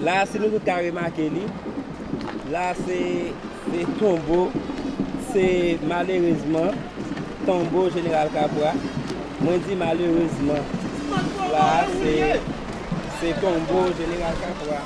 Là, c'est nous qui avons remarqué, là, c'est tombeau, c'est malheureusement tombeau Général Capra. Moi, je dis malheureusement, là, c'est tombeau Général Capra.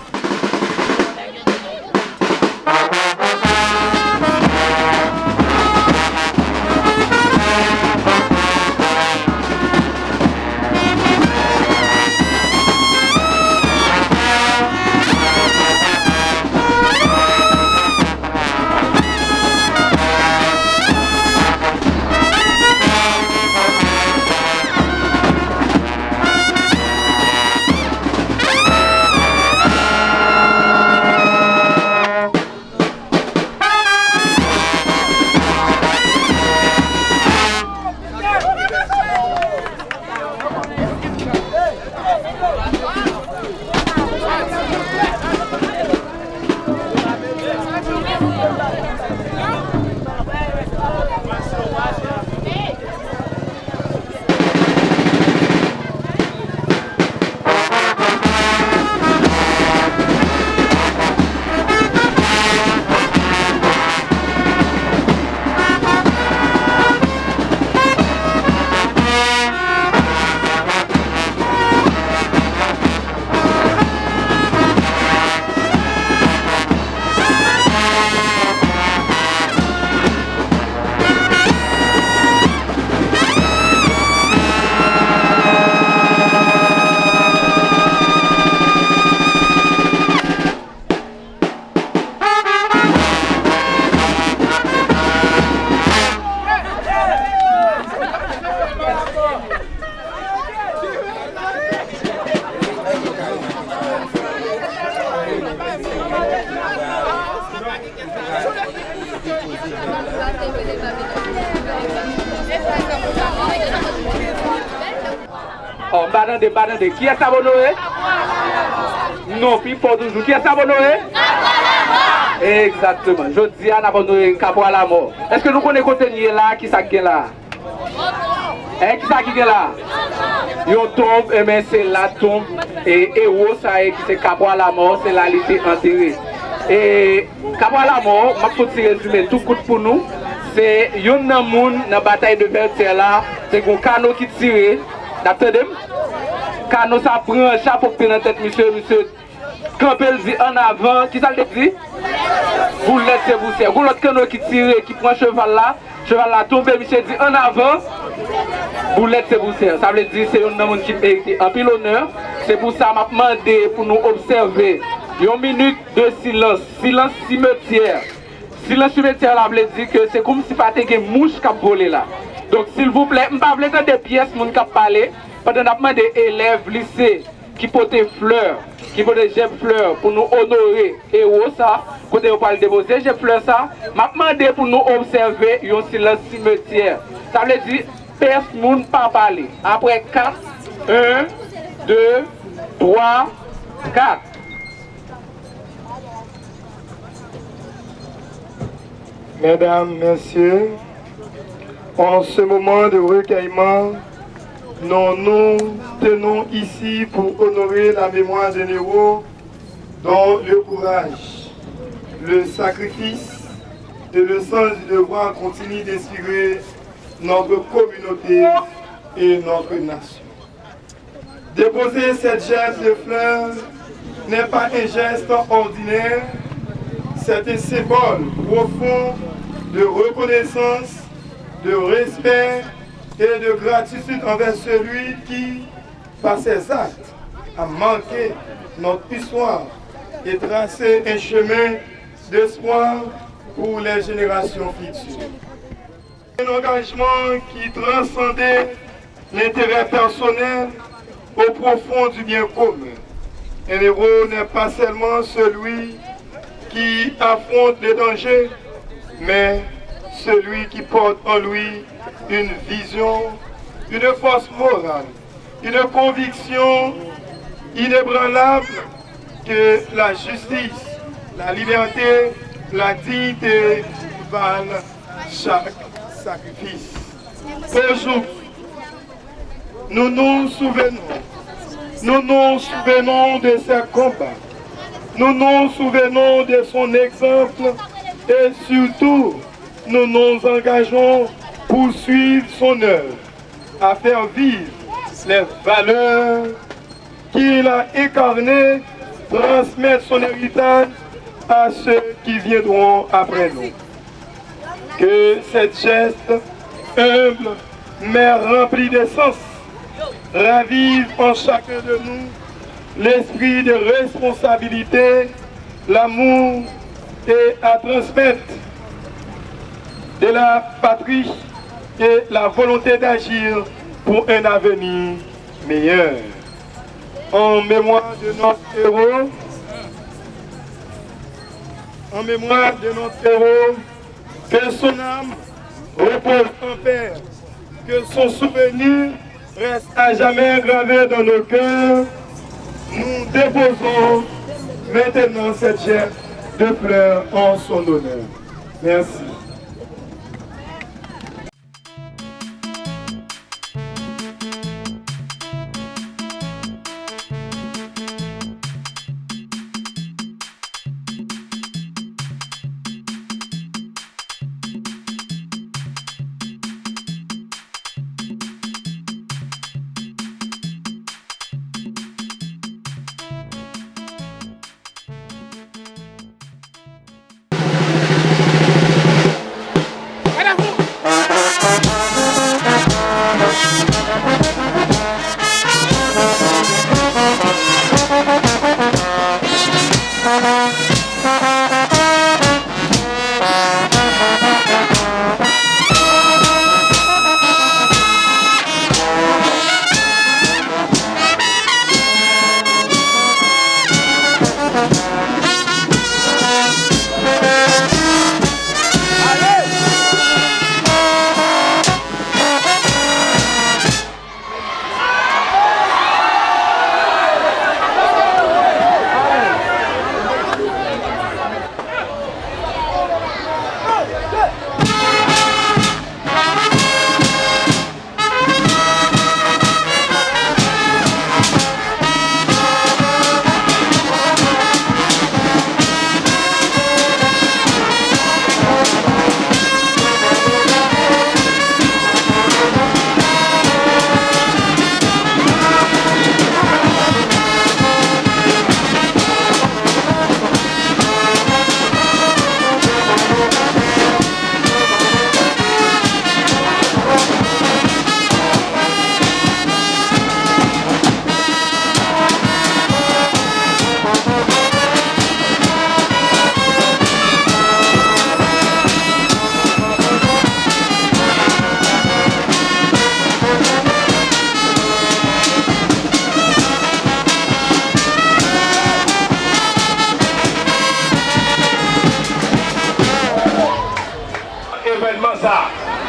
Oh, badande, qui est Sabonoé? Non, puis pour toujours, qui est Sabonoé? Exactement, je dis à Sabonoé, Capra la mort. Est-ce que nous connaissons côté là, qui ça qui est là? Qui ça qui est là? Yon tombe, mais c'est la tombe, et héros, ça qui c'est Capra la mort, c'est là, il était enterré. Et Capra la mort, je vais résumer tout coup pour nous. C'est yon nan moun dans la bataille de Versailles là, c'est un canot qui tire. D'attendez, canot ça prend un chapeau pour dans tête monsieur Campbell dit en avant, qui ça le dit? Vous laissez vous faire. Vous l'autre canot qui tire, qui prend cheval là tombe, monsieur dit en avant. Vous laissez vous faire. Ça veut dire c'est un monde qui mérite un pile honneur. C'est pour ça m'a demandé pour nous observer une minute de silence, silence cimetière. Silence cimetière là veut dire que c'est comme si pas des mouches qui volé là. Donc s'il vous plaît, je ne vais pas des pièces moun qui parler pendant que des élèves lycée qui portent fleurs, qui portent des fleurs pour nous honorer et ça, quand on parle de déposer des fleurs ça, je demandé pour nous observer un silence cimetière. Ça veut dire personne pas parler. Après 4, 1, 2, 3, 4. Mesdames, Messieurs, en ce moment de recueillement, nous tenons ici pour honorer la mémoire des héros dont le courage, le sacrifice et le sens du devoir continuent d'inspirer notre communauté et notre nation. Déposer cette geste de fleurs n'est pas un geste ordinaire, c'est un symbole profond de reconnaissance, de respect et de gratitude envers celui qui, par ses actes, a marqué notre histoire et tracé un chemin d'espoir pour les générations futures. Un engagement qui transcendait l'intérêt personnel au profond du bien commun. Un héros n'est pas seulement celui qui affronte les dangers, mais celui qui porte en lui une vision, une force morale, une conviction inébranlable que la justice, la liberté, la dignité valent chaque sacrifice. Aujourd'hui, nous nous souvenons de ses combats, nous nous souvenons de son exemple et surtout, nous nous engageons pour suivre son œuvre, à faire vivre les valeurs qu'il a incarnées, transmettre son héritage à ceux qui viendront après nous. Que cette geste humble mais rempli de sens ravive en chacun de nous l'esprit de responsabilité, l'amour et à transmettre de la patrie et la volonté d'agir pour un avenir meilleur. En mémoire de notre héros, que son âme repose en paix, que son souvenir reste à jamais gravé dans nos cœurs. Nous déposons maintenant cette geste de fleurs en son honneur. Merci.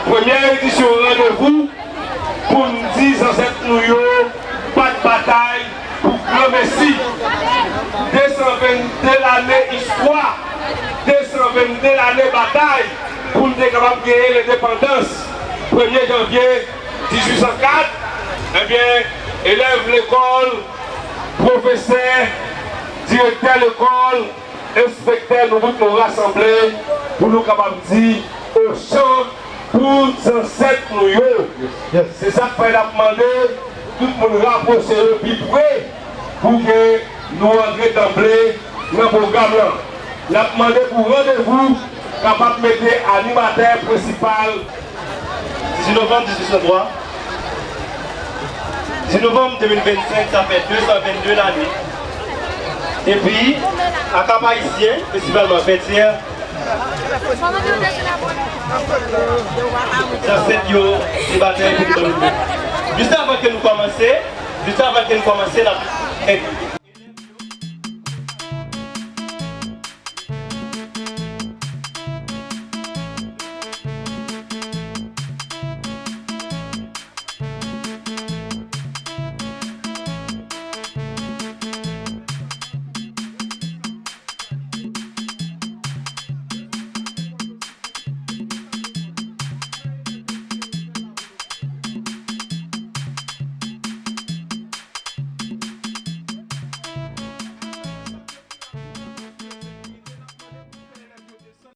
Première édition rendez-vous pour nous dire dans cette New York, pas de bataille pour grand Messi. 222 l'année histoire, 222 l'année bataille pour nous être capables de gagner l'indépendance. 1er janvier 1804, eh bien, élèves l'école, professeurs, directeurs l'école, inspecteurs, nous rassembler pour nous capables de dire au champ pour ancêtres nous. C'est ça qu'il fallait demander, tout le monde rapprocher le plus près pour que nous entrions d'emblée dans le programme. Il a demandé pour rendez-vous capable de mettre animateur principal. 10 novembre 1803. 10 novembre 2025, ça fait 222 l'année. Et puis, à Cap-Haïtien, principalement fêtière, ça c'est des batailles pour nous. Juste avant que nous commencions,